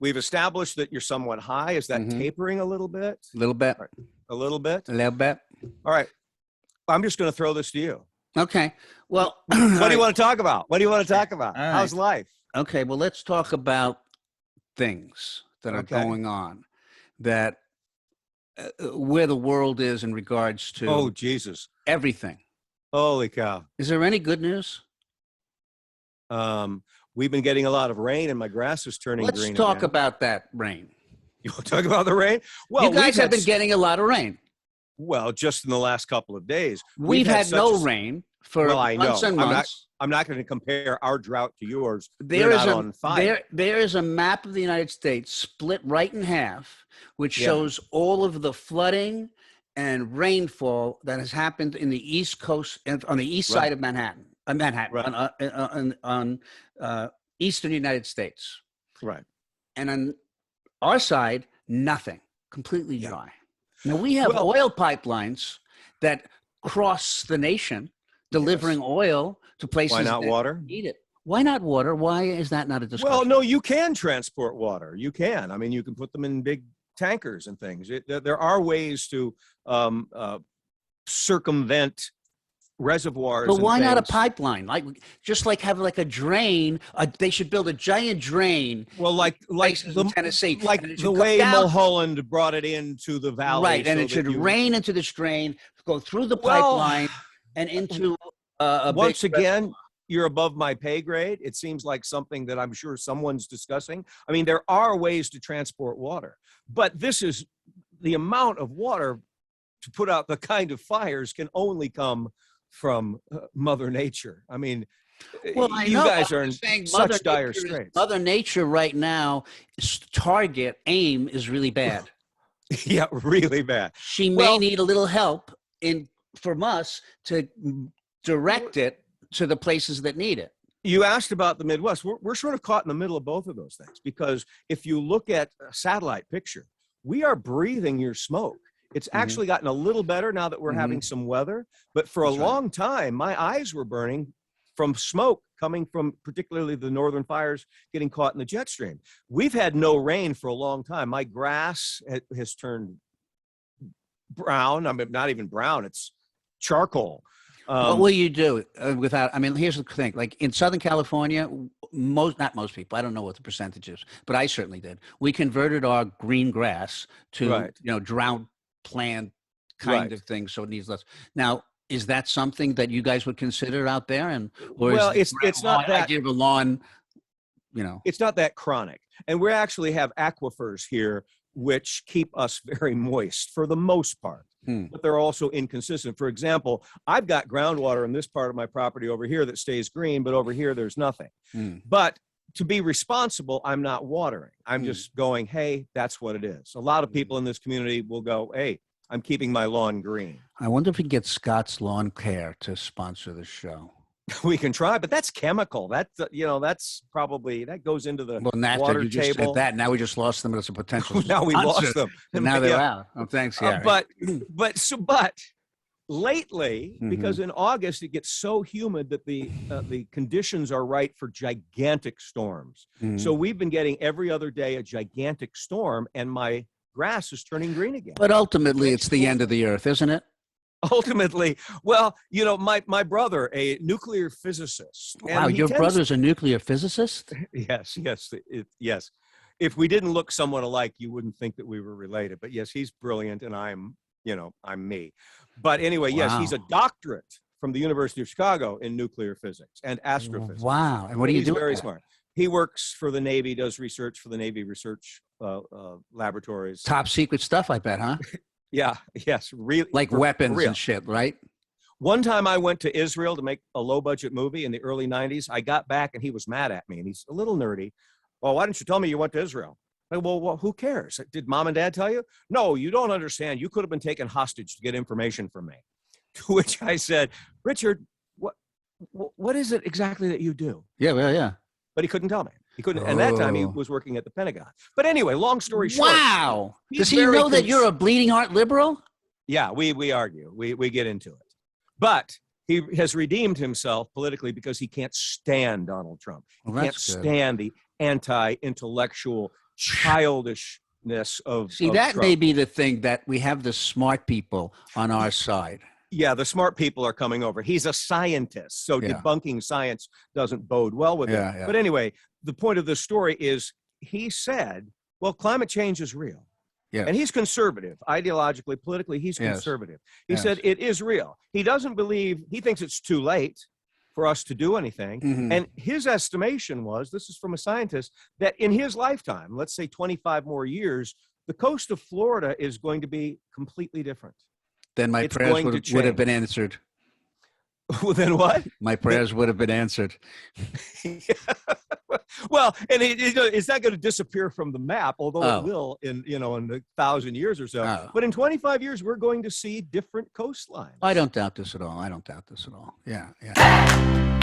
we've established that you're somewhat high. Is that tapering a little bit? A little bit. Right. A little bit? A little bit. All right. I'm just going to throw this to you. Okay. Well, what do you want to talk about? What do you want to talk about? All How's life? Okay. Well, let's talk about things that are going on, that where the world is in regards to oh Jesus everything. Holy cow. Is there any good news? We've been getting a lot of rain and my grass is turning green. Let's talk about that rain. You want to talk about the rain? Well, you guys have been getting a lot of rain. Well, just in the last couple of days. We've had no rain for months and months. I'm not going to compare our drought to yours. There is a map of the United States split right in half, which shows all of the flooding and rainfall that has happened in the East Coast and on the east side of Manhattan, on eastern United States. Right. And on our side, nothing, completely dry. Now we have oil pipelines that cross the nation, delivering oil to places. Why not that water? Need it. Why not water? Why is that not a discussion? Well, no, you can transport water. You can. I mean, you can put them in big tankers and things. There are ways to circumvent reservoirs. But why not a pipeline? Just like have like a drain. They should build a giant drain. Well, like Tennessee, like the way Mulholland brought it into the valley, right? And it should rain into this drain, go through the pipeline, and into once again. You're above my pay grade. It seems like something that I'm sure someone's discussing. I mean, there are ways to transport water, but this is the amount of water to put out the kind of fires can only come from Mother Nature. I mean, well, you guys are in such dire straits. Mother Nature right now, aim is really bad. Yeah, really bad. She may need a little help from us to direct it to the places that need it. You asked about the Midwest. We're sort of caught in the middle of both of those things, because if you look at a satellite picture, we are breathing your smoke. It's actually gotten a little better now that we're having some weather, but for a long time, my eyes were burning from smoke coming from particularly the northern fires getting caught in the jet stream. We've had no rain for a long time. My grass has turned brown. I mean, not even brown, it's charcoal. What will you do without? I mean, here's the thing: like in Southern California, not most people. I don't know what the percentage is, but I certainly did. We converted our green grass to drought plant kind of thing, so it needs less. Now, is that something that you guys would consider out there? It's not that idea of a lawn. It's not that chronic, and we actually have aquifers here which keep us very moist for the most part. But they're also inconsistent. For example, I've got groundwater in this part of my property over here that stays green, but over here there's nothing. But to be responsible, I'm not watering. I'm just going, hey, that's what it is. A lot of people in this community will go, hey, I'm keeping my lawn green. I wonder if we can get Scott's Lawn Care to sponsor the show. We can try, but that's chemical. That's probably, that goes into the water table. That now we just lost them as a potential. Now we lost them, and now they're out. Oh, thanks, yeah. But lately, because in August it gets so humid that the conditions are right for gigantic storms. So we've been getting every other day a gigantic storm, and my grass is turning green again. But ultimately, it's the end of the earth, isn't it? Ultimately, well, my brother, a nuclear physicist. Wow, your brother's a nuclear physicist? Yes. If we didn't look somewhat alike, you wouldn't think that we were related. But yes, he's brilliant, and I'm me. But anyway, yes, he's a doctorate from the University of Chicago in nuclear physics and astrophysics. Wow, and what do you do? He's very smart. He works for the Navy, does research for the Navy research laboratories. Top secret stuff, I bet, huh? Yeah, yes, really. Like weapons and shit, right? One time I went to Israel to make a low-budget movie in the early 90s. I got back, and he was mad at me, and he's a little nerdy. Well, why didn't you tell me you went to Israel? Well, who cares? Did mom and dad tell you? No, you don't understand. You could have been taken hostage to get information from me. To which I said, Richard, what is it exactly that you do? Yeah. But he couldn't tell me. He couldn't. And that time he was working at the Pentagon. But anyway, long story short. Wow. Does he know that you're a bleeding heart liberal? Yeah, we argue. We get into it. But he has redeemed himself politically because he can't stand Donald Trump. He can't stand the anti-intellectual, childishness of See, of that Trump. may be the thing, that we have the smart people on our side. Yeah, the smart people are coming over. He's a scientist, so Yeah. debunking science doesn't bode well with him. Yeah. But anyway, the point of this story is he said, well, climate change is real. Yes. And he's conservative, ideologically, politically, he's Yes. conservative. He Yes. said it is real. He doesn't believe, he thinks it's too late for us to do anything. Mhm. And his estimation was, this is from a scientist, that in his lifetime, let's say 25 more years, the coast of Florida is going to be completely different. Then my It's prayers going to would have been change. answered. Well, then what? My prayers would have been answered. Well, and it's not going to disappear from the map, although Oh. it will in in 1,000 years or so. Oh. But in 25 years, we're going to see different coastlines. I don't doubt this at all. I don't doubt this at all. Yeah.